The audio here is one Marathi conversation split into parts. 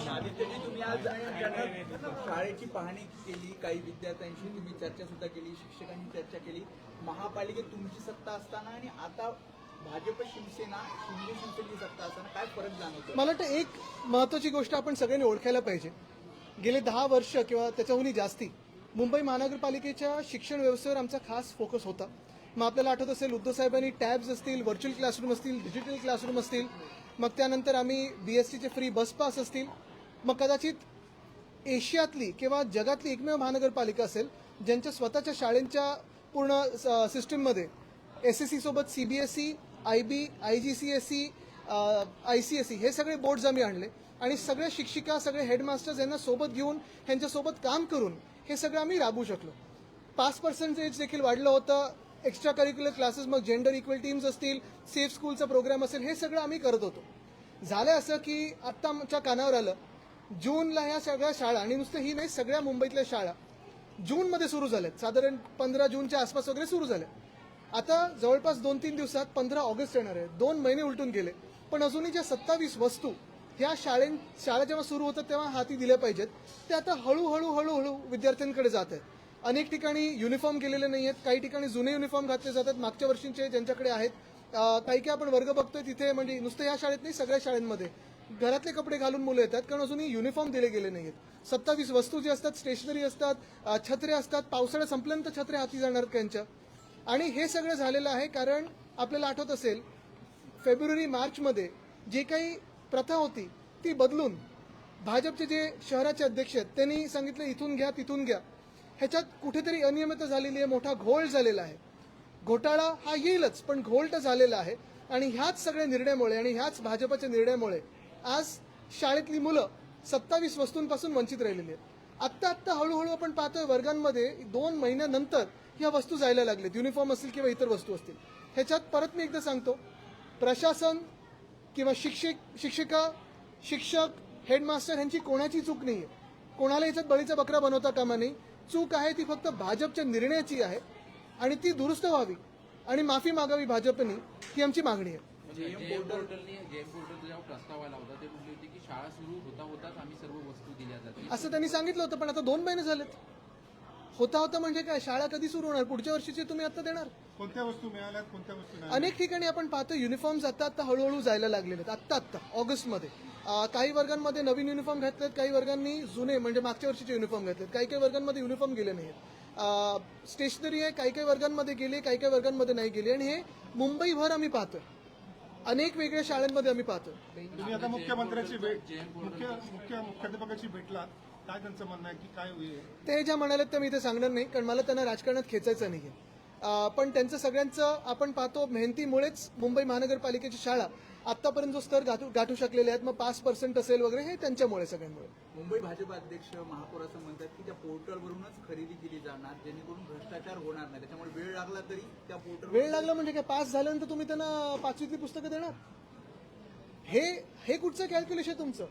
आदित्यजी, तुम्ही आज शाळेची पाहणी केली, काही विद्यार्थ्यांशी तुम्ही चर्चा सुद्धा केली, शिक्षकांनी चर्चा केली. महापालिकेत तुमची सत्ता असताना आणि आता भाजप शिवसेना शिंदेची सत्ता असताना काय फरक जाणवतो? मला वाटतं एक महत्वाची गोष्ट आपण सगळ्यांनी ओळखायला पाहिजे. गेले 10 वर्ष किंवा त्याच्याहूनही जास्ती मुंबई महानगरपालिकेच्या शिक्षण व्यवस्थेवर आमचा खास फोकस होता. मग आपल्याला आठवत असेल, उद्धव साहेबांनी टॅब्स असतील, व्हर्च्युअल क्लासरूम असतील, डिजिटल क्लासरूम असतील, मग त्यानंतर आम्ही बीएसटीचे फ्री बस पास असतील, मग कदाचित एशियातली किंवा जगातली एकमेव महानगरपालिका असेल ज्यांच्या स्वतःच्या शाळेंच्या पूर्ण सिस्टीममध्ये SSC सोबत CBSE, IB, IGCSE, ICSE हे सगळे बोर्ड्स आम्ही आणले आणि सगळ्या शिक्षिका, सगळे हेडमास्टर्स यांना सोबत घेऊन ह्यांच्यासोबत काम करून हे सगळं आम्ही राबवू शकलो. पास पर्सेंटेज देखील वाढलं होतं. एक्स्ट्रा करिक्युलर क्लासेस, मग जेंडर इक्वल टीम्स असतील, सेफ स्कूलचा प्रोग्राम असेल, हे सगळं आम्ही करत होतो. झालं असं की आत्ता आमच्या कानावर आलं, जूनला ह्या सगळ्या शाळा, आणि नुसतं ही नाही, सगळ्या मुंबईतल्या शाळा जूनमध्ये सुरू झाल्यात. साधारण 15 जूनच्या आसपास वगैरे सुरू झाल्या. आता जवळपास 2-3 दिवसात 15 ऑगस्ट येणार आहे. 2 महिने उलटून गेले, पण अजूनही ज्या 27 वस्तू ह्या शाळा जेव्हा सुरू होतात तेव्हा हाती दिल्या पाहिजेत, ते आता हळूहळू विद्यार्थ्यांकडे जात आहेत. अनेक ठिकाणी युनिफॉर्म केलेले नाही आहेत, काही ठिकाणी जुने युनिफॉर्म घातले जातात मागच्या वर्षींचे ज्यांच्याकडे आहेत. काही आपण वर्ग बघतोय तिथे, म्हणजे नुसतं या शाळेत नाही, सगळ्या शाळांमध्ये घरातले कपडे घालून मुलं येतात, कारण अजूनही युनिफॉर्म दिले गेले नाही आहेत. 27 वस्तू जे असतात, स्टेशनरी असतात, छत्रे असतात, पावसाळा संपल्यानंतर छत्रे हाती जाणार त्यांच्या. आणि हे सगळं झालेलं आहे कारण आपल्याला आठवत असेल, फेब्रुवारी-मार्चमध्ये जे काही प्रथा होती ती बदलून भाजपचे जे शहराचे अध्यक्ष आहेत त्यांनी सांगितलं इथून घ्या तिथून घ्या. ह्याच्यात कुठेतरी अनियमितता झालेली आहे, मोठा घोळ झालेला आहे. घोटाळा हा येईलच, पण घोळ तर झालेला आहे. आणि ह्याच सगळ्या निर्णयामुळे आणि ह्याच भाजपच्या निर्णयामुळे आज शाळेतली मुलं 27 वस्तूंपासून वंचित राहिलेली आहेत. आत्ता हळूहळू आपण पाहतोय वर्गांमध्ये 2 महिन्यानंतर ह्या वस्तू जायला लागलेत, युनिफॉर्म असतील किंवा इतर वस्तू असतील. ह्याच्यात परत मी एकदा सांगतो, प्रशासन किंवा शिक्षिका, शिक्षक, हेडमास्टर ह्यांची कोणाची चूक नाही आहे. कोणाला याच्यात बळीचा बकरा बनवता कामा नाही. चूक आहे ती फक्त भाजपच्या निर्णयाची आहे आणि ती दुरुस्त व्हावी आणि माफी मागावी भाजपने, ही आमची मागणी आहे. जेएम पोर्टलने जेव्हा प्रस्ताव आला होता ते म्हटले होते की शाळा सुरू होताच आम्ही सर्व वस्तू दिल्या जातील, असं त्यांनी सांगितलं होतं. पण आता 2 महिने झालेत. होता म्हणजे काय, शाळा कधी सुरू होणार? पुढच्या वर्षीची तुम्ही आता देणार? कोणत्या वस्तू मिळाल्यात, कोणत्या वस्तू नाही? अनेक ठिकाणी आपण पाहतो युनिफॉर्म्स आता हळूहळू जायला लागलेले आहेत. आत्ता ऑगस्टमध्ये काही वर्गांमध्ये नवीन युनिफॉर्म घातलेत, काही वर्गांनी जुने म्हणजे मागच्या वर्षीचे युनिफॉर्म घातलेत, काही वर्गांमध्ये युनिफॉर्म गेले नाहीत. स्टेशनरी आहे, काही वर्गांमध्ये गेले, काही वर्गांमध्ये नाही गेले. आणि हे मुंबईभर आम्ही पाहतोय, अनेक वेगळ्या शाळांमध्ये आम्ही पाहतोय. तुम्ही आता मुख्यमंत्र्यांची भेट, मुख्याध्यापकाची भेटलात, काय त्यांचं म्हणणं आहे की काय होईल? ते ज्या म्हणालेत ते मी इथे सांगणार नाही, कारण मला त्यांना राजकारणात खेचायचं नाहीये. पण त्यांचं सगळ्यांचं आपण पाहतो, मेहनतीमुळेच मुंबई महानगरपालिकेची शाळा आतापर्यंत जो स्तर गाठू शकलेले आहेत. मग 5% असेल वगैरे, हे त्यांच्यामुळे, सगळ्यांमुळे. मुंबई भाजप अध्यक्ष महापौर असं म्हणतात की त्या पोर्टलवरूनच खरेदी केली जाणार, जेणेकरून भ्रष्टाचार होणार नाही. त्याच्यामुळे वेळ लागला तरी त्या पोर्टल, वेळ लागला म्हणजे काय, पास झाल्यानंतर तुम्ही त्यांना 5वीतली पुस्तकं देणार? हे कुठचं कॅल्क्युलेशन तुमचं?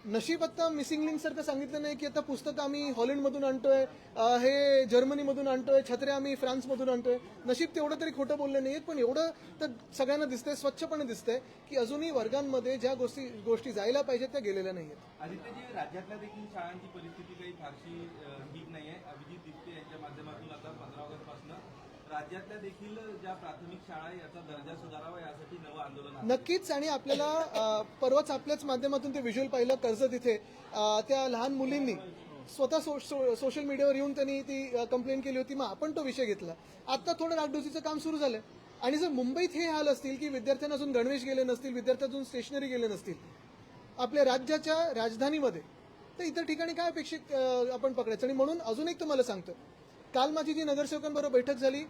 नशीब आता मिसिंग लिंक सारखं सांगितलं नाही की आता पुस्तकं आम्ही हॉलंडमधून आणतोय, हे जर्मनीमधून आणतोय, छत्र्या आम्ही फ्रान्समधून आणतोय. नशीब तेवढं तरी खोटं बोललं नाहीत. पण एवढं तर सगळ्यांना दिसतंय, स्वच्छपणे दिसतंय की अजूनही वर्गांमध्ये ज्या गोष्टी जायला पाहिजेत त्या गेलेल्या नाहीयेत. आदित्यजी, राज्यातल्या देखील शाळांची परिस्थिती काही फारशी ठीक नाहीये. अभिजित दिपके यांच्या माध्यमातून आता 15 ऑगस्टपासून राज्यातल्या देखील ज्या प्राथमिक शाळा आहे याचा दर्जा सुधारावा यासाठी नवं आंदोलन आहे. नक्कीच. आणि आपल्याला परवाच आपल्याच माध्यमातून ते व्हिज्युअल पाहिलं, कर्जत इथे त्या लहान मुलींनी स्वतः सोशल मीडियावर येऊन त्यांनी ती कंप्लेंट केली होती. मग आपण तो विषय घेतला. आता थोडं डागडुजीचं काम सुरू झालंय. आणि जर मुंबईत हे हाल असतील की विद्यार्थ्यांना अजून गणवेश गेले नसतील, विद्यार्थ्यांना स्टेशनरी गेले नसतील आपल्या राज्याच्या राजधानीमध्ये, तर इतर ठिकाणी काय अपेक्षित आपण पकडायचं? आणि म्हणून अजून एक तुम्हाला सांगतो, काल माझी जी नगरसेवकांबरोबर बैठक झाली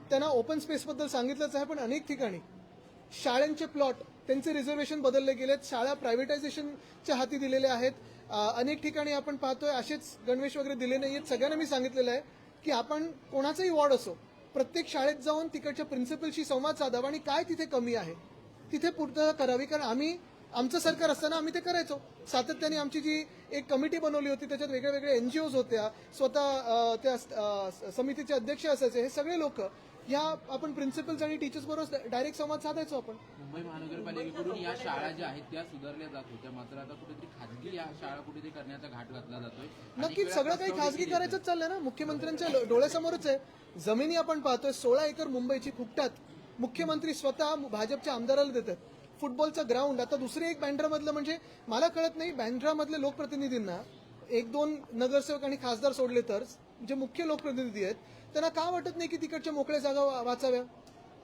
त्यांना ओपन स्पेसबद्दल सांगितलंच आहे. पण अनेक ठिकाणी शाळांचे प्लॉट, त्यांचे रिझर्वेशन बदलले गेलेत, शाळा प्रायव्हेटायझेशनच्या हाती दिलेले आहेत. अनेक ठिकाणी आपण पाहतोय असेच गणवेश वगैरे दिले नाहीयेत. सगळ्यांना मी सांगितलेलं आहे की आपण कोणाचाही वॉर्ड असो, प्रत्येक शाळेत जाऊन तिकडच्या प्रिन्सिपलशी संवाद साधावा आणि काय तिथे कमी आहे तिथे पूर्तता करावी. कारण आमचं सरकार असताना आम्ही ते करायचो. सातत्याने आमची जी एक कमिटी बनवली होती त्याच्यात वेगळ्या NGOs होत्या, स्वतः त्या समितीचे अध्यक्ष असायचे. हे सगळे लोक ह्या आपण प्रिन्सिपल्स आणि टीचर्स बरोबर डायरेक्ट संवाद साधायचो आपण. मुंबई महानगरपालिकेकडून या शाळा ज्या आहेत त्या सुधारल्या जात होत्या, मात्र आता कुठेतरी खाजगी या शाळा कुठेतरी करण्याचा घाट घातला जातोय. नक्कीच सगळं काही खासगी करायचंच चाललंय ना. मुख्यमंत्र्यांच्या डोळ्यासमोरच आहे. जमिनी आपण पाहतोय 16 एकर मुंबईची फुकटात मुख्यमंत्री स्वतः भाजपच्या आमदाराला देतात. फुटबॉलचा ग्राउंड आता दुसरे एक बँड्रामधलं, म्हणजे मला कळत नाही बँड्रामधले लोकप्रतिनिधींना 1-2 नगरसेवक आणि खासदार सोडले तर जे मुख्य लोकप्रतिनिधी आहेत त्यांना का वाटत नाही की तिकडच्या मोकळ्या जागा वाचाव्या.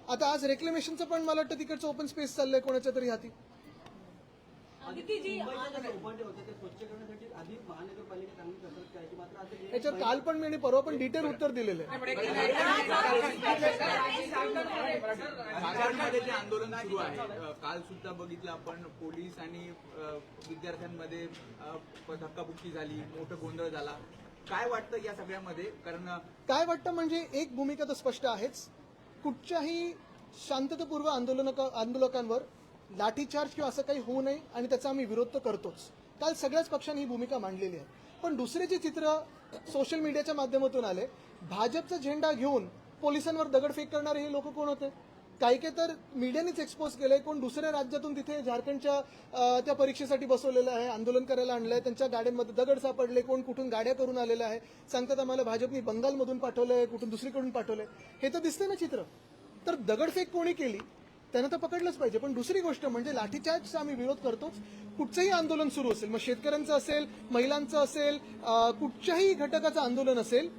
आता आज रेक्लेमेशनचं पण मला वाटतं तिकडचं ओपन स्पेस चाललंय कोणाच्या तरी हाती. याच्यावर काल पण मी आणि परवा पण डिटेल उत्तर दिलेलं आहे. सातारमध्ये जे आंदोलन सुरू आहे, काल सुद्धा बघितलं आपण, पोलीस आणि विद्यार्थ्यांमध्ये धक्काबुक्की झाली, मोठं गोंधळ झाला. काय वाटतं या सगळ्यामध्ये? कारण काय वाटतं म्हणजे एक भूमिका तर स्पष्ट आहेच. कुठच्याही शांततापूर्व आंदोलकांवर लाठीचार्ज किंवा असं काही होऊ नये आणि त्याचा आम्ही विरोध तर करतोच. काल सगळ्याच पक्षांनी ही भूमिका मांडलेली आहे. पण दुसरे जे चित्र सोशल मीडियाच्या माध्यमातून आले, भाजपचा झेंडा घेऊन पोलिसांवर दगडफेक करणारे हे लोक कोण होते? काही काही तर मीडियानेच एक्सपोज केलंय. कोण दुसऱ्या राज्यातून तिथे झारखंडच्या त्या परीक्षेसाठी बसवलेलं आहे, आंदोलन करायला आणलंय, त्यांच्या गाड्यांमध्ये दगड सापडले, कोण कुठून गाड्या करून आलेलं आहे, सांगतात आम्हाला भाजपनी बंगालमधून पाठवलंय, कुठून दुसरीकडून पाठवलंय. हे तर दिसतंय ना चित्र. तर दगडफेक कोणी केली त्यांना तर पकडलंच पाहिजे. पण दुसरी गोष्ट म्हणजे लाठीचार्जचा आम्ही विरोध करतोच. कुठचंही आंदोलन सुरू असेल, मग शेतकऱ्यांचं असेल, महिलांचं असेल, कुठच्याही घटकाचं आंदोलन असेल,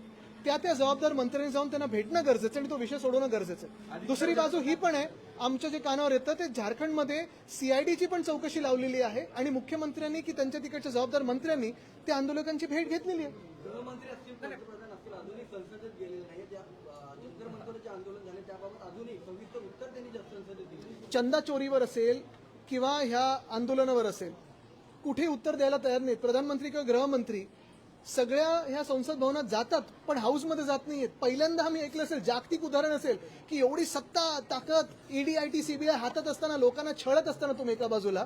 त्या जबाबदार मंत्र्यांनी जाऊन त्यांना भेटणं गरजेचं आणि तो विषय सोडवणं गरजेचं आहे. दुसरी बाजू ही पण आहे, आमच्या जे कानावर येतं ते झारखंडमध्ये सीआयडीची पण चौकशी लावलेली आहे आणि मुख्यमंत्र्यांनी की त्यांच्या तिकडच्या जबाबदार मंत्र्यांनी त्या आंदोलकांची भेट घेतलेली आहे. गृहमंत्री असतील, पंतप्रधान असतील, अजूनही संसदेत गेलेले नाही. जंतर मंतरचे आंदोलन झाले त्याबाबत अजूनही सविस्तर उत्तर त्यांनी संसदेत दिले. चंदा चोरीवर असेल किंवा ह्या आंदोलनावर असेल, कुठे उत्तर द्यायला तयार नाहीत. प्रधानमंत्री किंवा गृहमंत्री सगळ्या ह्या संसद भवनात जातात पण हाऊसमध्ये जात नाहीयेत. पहिल्यांदा आम्ही ऐकलं असेल, जागतिक उदाहरण असेल की एवढी सत्ता ताकद ईडी आयटी सीबीआय हातात असताना, लोकांना छळत असताना तुम्ही एका बाजूला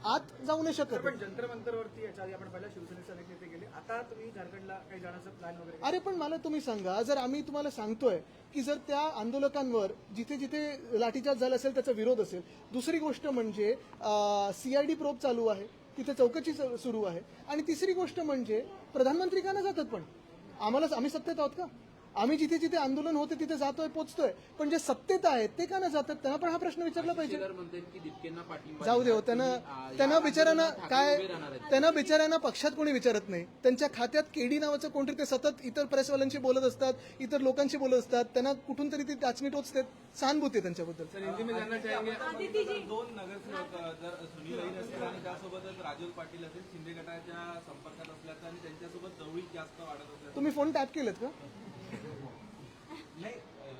आत जाऊ नाही शकत. पण जंतर मंतरवरती याच्या आधी आपण पहिल्या शिवसेनेचे अनेक नेते गेले, आता तुम्ही झारखंडला काही जाण्याचं प्लॅन वगैरे? अरे पण मला तुम्ही सांगा, जर आम्ही तुम्हाला सांगतोय की जर त्या आंदोलकांवर जिथे जिथे लाठीचार्ज झाला असेल त्याचा विरोध असेल, दुसरी गोष्ट म्हणजे सीआयडी प्रोब चालू आहे, तिथे चौकशी सुरू आहे, आणि तिसरी गोष्ट म्हणजे प्रधानमंत्री का ना जातात? पण आम्ही सत्तेत आहोत का? आम्ही जिथे जिथे आंदोलन होते तिथे जातोय, पोचतोय, पण जे सत्तेत आहेत ते का ना जातात? त्यांना पण हा प्रश्न विचारला पाहिजे. जाऊ दे, त्यांना बिचाऱ्यांना पक्षात कोणी विचारत नाही. त्यांच्या खात्यात केडी नावाचं कोणतरी ते सतत इतर प्रेसवाल्यांशी बोलत असतात, इतर लोकांशी बोलत असतात, त्यांना कुठून तरी ती टाचणी टोचते. सहानुभूती आहे त्यांच्याबद्दल. दोन नगरसेवक जर सुनील लहिर असतील आणि त्यासोबतच राजूल पाटील असेल, शिंदे गटाच्या संपर्कात असल्याचं आणि त्यांच्यासोबत जवळीक जास्त वाढत असल्याचं. तुम्ही फोन टॅप केलेत का? नाही,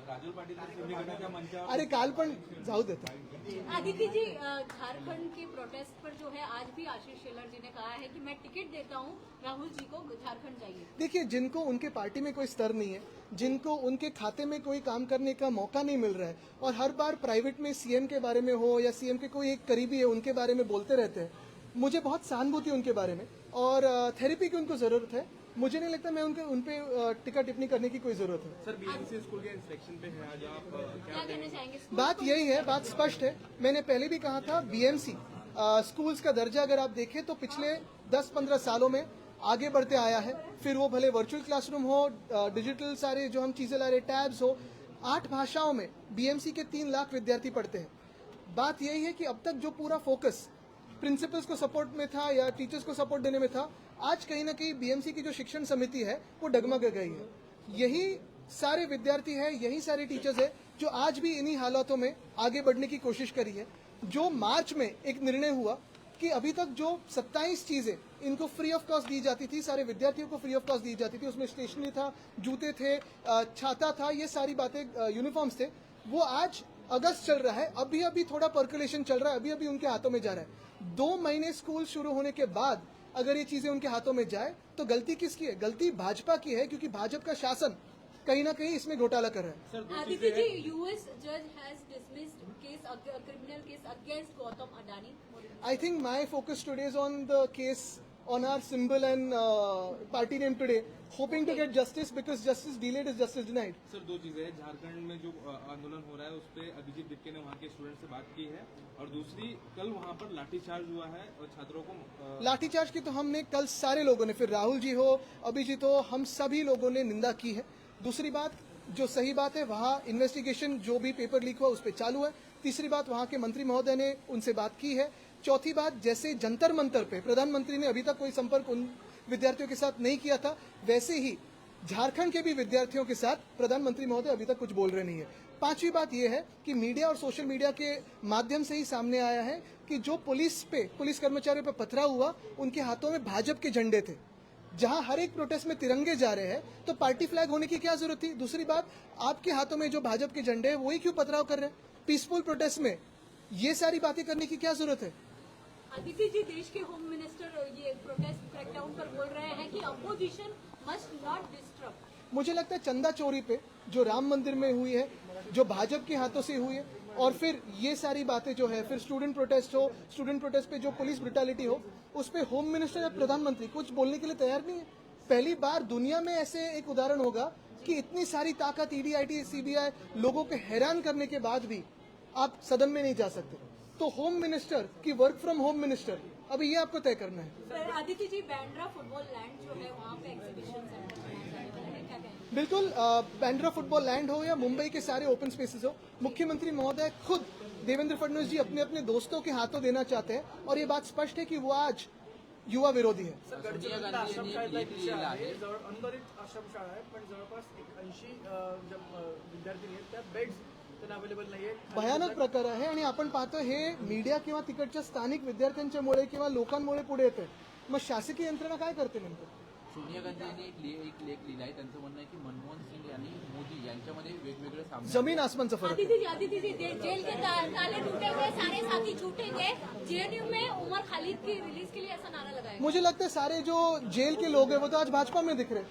राजूल पाटिल शिंदे गटाच्या मंचावर. अरे काल पण जाऊ देता. आदित्य जी, झारखंड के प्रोटेस्ट पर जो है आज भी आशीष शेलार जी ने कहा है कि मैं टिकट देता हूं राहुल जी को, झारखंड जाइए. देखिए, जिनको उनके पार्टी में कोई स्तर नहीं है, जिनको उनके खाते में कोई काम करने का मौका नहीं मिल रहा है और हर बार प्राइवेट में सीएम के बारे में हो या सीएम के कोई एक करीबी है उनके बारे में बोलते रहते हैं, मुझे बहुत सहानुभूति उनके बारे में और थेरेपी की उनको जरूरत है. मुझे नहीं लगता मैं उन पे टिक्का टिप्पणी करने की कोई जरूरत है. सर, बीएमसी स्कूल के इंस्पेक्शन पे है आज, आप क्या कहना चाहेंगे? बात यही है, बात स्पष्ट है. मैंने पहले भी कहा था, बीएमसी स्कूल्स का दर्जा अगर आप देखें तो पिछले 10-15 सालों में आगे बढ़ते आया है. फिर वो भले वर्चुअल क्लासरूम हो, डिजिटल सारे जो हम चीजें ला रहे, टैब्स हो, 8 भाषाओं में बीएमसी के 3 लाख विद्यार्थी पढ़ते हैं. बात यही है कि अब तक जो पूरा फोकस प्रिंसिपल्स को सपोर्ट में था या टीचर्स को सपोर्ट देने में था, आज कहीं ना कहीं बीएमसी की जो शिक्षण समिति है वो डगमग गई है. यही सारे विद्यार्थी है, यही सारे टीचर्स है जो आज भी इन्हीं हालातों में आगे बढ़ने की कोशिश करी है. जो मार्च में एक निर्णय हुआ कि अभी तक जो 27 चीजें इनको फ्री ऑफ कॉस्ट दी जाती थी, सारे विद्यार्थियों को फ्री ऑफ कॉस्ट दी जाती थी, उसमें स्टेशनरी था, जूते थे, छाता था, ये सारी बातें, यूनिफॉर्म्स थे, वो आज अगस्त चल रहा है. अभी अभी थोड़ा पर्कुलेशन चल रहा है, अभी अभी उनके हाथों में जा रहा है. 2 महीने स्कूल शुरू होने के बाद अगर ये चीजें उनके हाथों में जाए तो गलती किसकी है? गलती भाजपा की है, क्योंकि भाजपा का शासन कहीं ना कहीं इसमें घोटाला कर रहा है. आदित्य जी, यूएस जज has dismissed case, criminal case against Gautam Adani. I think my focus today is on the case on our symbol and party name today, hoping to get justice because justice delayed is justice denied. Sir दो चीजें हैं, झारखंड में जो आंदोलन हो रहा है उस पर अभिजीत दिक्के ने वहाँ के स्टूडेंट से बात की है, और दूसरी कल वहाँ पर लाठीचार्ज हुआ है और छात्रों को लाठीचार्ज की तो हमने कल सारे लोगों ने, फिर राहुल जी हो, अभिजीत हो, हम सभी लोगों ने निंदा की है। दूसरी बात, जो सही बात है, वहाँ इन्वेस्टिगेशन जो भी पेपर लीक हुआ उस पर चालू है। तीसरी बात, वहाँ के मंत्री महोदय ने उनसे बात की है। चौथी बात, जैसे जंतर मंतर पे प्रधानमंत्री ने अभी तक कोई संपर्क उन विद्यार्थियों के साथ नहीं किया था, वैसे ही झारखंड के भी विद्यार्थियों के साथ प्रधानमंत्री महोदय अभी तक कुछ बोल रहे नहीं है। पांचवी बात यह है कि मीडिया और सोशल मीडिया के माध्यम से ही सामने आया है कि जो पुलिस कर्मचारियों पर पथराव हुआ, उनके हाथों में भाजपा के झंडे थे। जहां हर एक प्रोटेस्ट में तिरंगे जा रहे हैं तो पार्टी फ्लैग होने की क्या जरूरत थी? दूसरी बात, आपके हाथों में जो भाजपा के झंडे हैं वही क्यों पथराव कर रहे हैं? पीसफुल प्रोटेस्ट में ये सारी बातें करने की क्या जरूरत है? आदित्य जी, देश के होम मिनिस्टर ये प्रोटेस्ट क्रैकडाउन पर बोल रहे हैं कि अपोजिशन मस्ट नॉट डिस्टर्ब। मुझे लगता है चंदा चोरी पे जो राम मंदिर में हुई है, जो भाजपा के हाथों से हुई है, और फिर ये सारी बातें जो है, फिर स्टूडेंट प्रोटेस्ट पे जो पुलिस ब्रुटैलिटी हो, उस पे होम मिनिस्टर या प्रधानमंत्री कुछ बोलने के लिए तैयार नहीं है। पहली बार दुनिया में ऐसे एक उदाहरण होगा कि इतनी सारी ताकत ईडी, सीबीआई लोगों को हैरान करने के बाद भी आप सदन में नहीं जा सकते। तो होम मिनिस्टर की वर्क फ्रॉम होम मिनिस्टर, अभी ये आपको तय करना है। Sir Aditya ji, Bandra football land जो है वहाँ पे एग्जीबिशन सेंटर बनाया जाने वाला है, क्या कहेंगे? बिल्कुल, बैंड्रा फुटबॉल लैंड हो या मुंबई के सारे ओपन स्पेसेस हो, मुख्यमंत्री महोदय खुद देवेंद्र फडणवीस जी अपने अपने दोस्तों के हाथों देना चाहते हैं, और ये बात स्पष्ट है कि वो आज युवा विरोधी है। सर, गडचिरोलीतला आश्रमशाळेचा एक विषय आहे, अनुदानित आश्रमशाळा आहे, पण जवळपास 80 विद्यार्थी आहेत, त्यात बेड्स त्यांना अवेलेबल नाहीये। भयानक प्रकार आहे, आणि आपण पाहतो हे मीडिया किंवा तिकडच्या स्थानिक विद्यार्थ्यांच्यामुळे किंवा लोकांमुळे पुढे येते। मग शासकीय यंत्रणा काय करते नेमकं? सोनिया गांधी यांनी एक लेख लिहिला आहे, त्यांचं म्हणणं आहे की मनमोहन सिंग आणि मोदी यांच्यामध्ये वेगवेगळे सामने जमीन आसमान का फर्क है। आदित्य जी, जेल के ताले टूटे हुए, सारे साथी छूटेंगे। जेएनयू में उमर खालिद की रिलीज के लिए ऐसा नारा लगाया। मुझे लगता है सारे जो जेल के लोग हैं वो तो आज भाजपा में दिख रहे हैं।